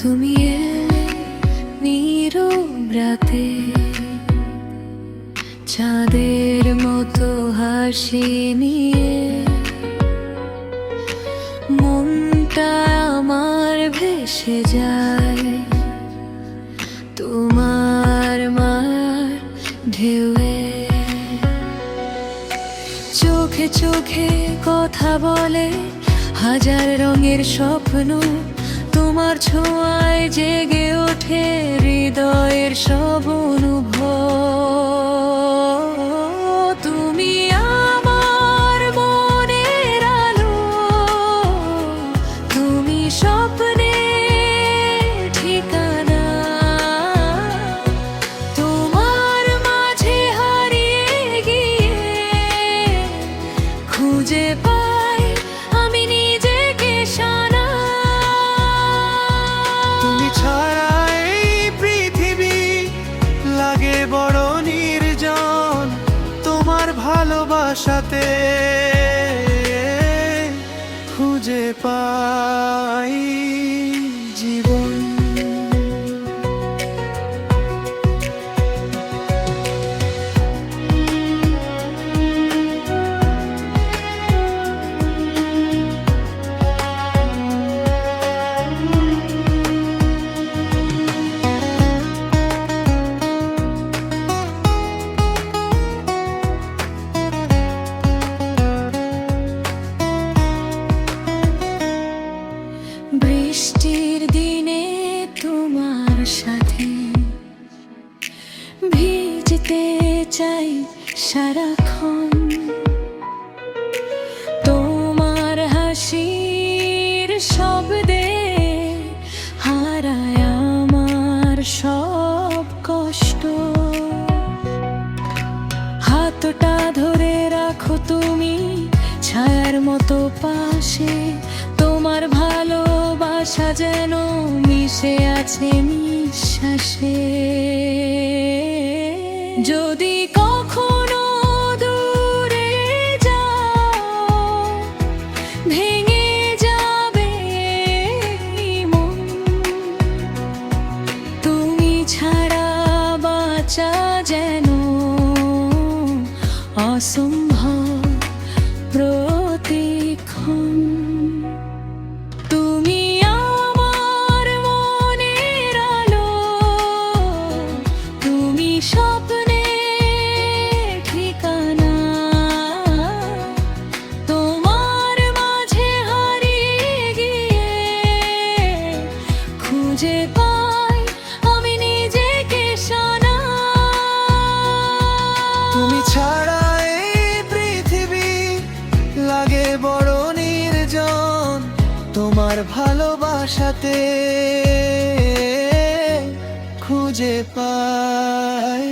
তুমি এলে নীরব রাতে, চাঁদের মতো হাসি নিয়ে। মনটা আমার ভেসে যায় তোমার মার ঢেউয়ে। চোখে চোখে কথা বলে হাজার রঙের স্বপ্ন, তোমার ছোঁয়ায় জেগে ওঠে হৃদয়ের সব অনুভব। তুমি আমার মনের আলো, তুমি স্বপ্নের ঠিকানা। তোমার মাঝে হারিয়ে গিয়ে খুঁজে পাই আমি নিজেকে শানা। তুমি ছাড়া এই পৃথিবী লাগে বড় নির্জন, তোমার ভালোবাসাতে খুঁজে পাই জীবন। বৃষ্টির দিনে তোমার সাথে ভিজতে চাই সারাক্ষণ। তোমার হাসির শব্দে হারায় আমার সব কষ্ট। হাতটা ধরে রাখো তুমি ছায়ার মতো পাশে, তোমার ভালোবাসা যেন মিশে আছে নিঃশ্বাসে। যদি কখনো দূরে যাও ভেঙে যাবে মন, তুমি ছাড়া বাঁচা যেন অসম্ভব প্রতিক্ষণ। তুমি আমার মনের আলো, তুমি স্বপ্নের ঠিকানা। তোমার মাঝে হারিয়ে গিয়ে খুঁজে পাই আমি নিজেকে শানা। তুমি ছাড়া এই পৃথিবী লাগে বড় নির্জন, তোমার ভালোবাসাতে খুঁজে পাই।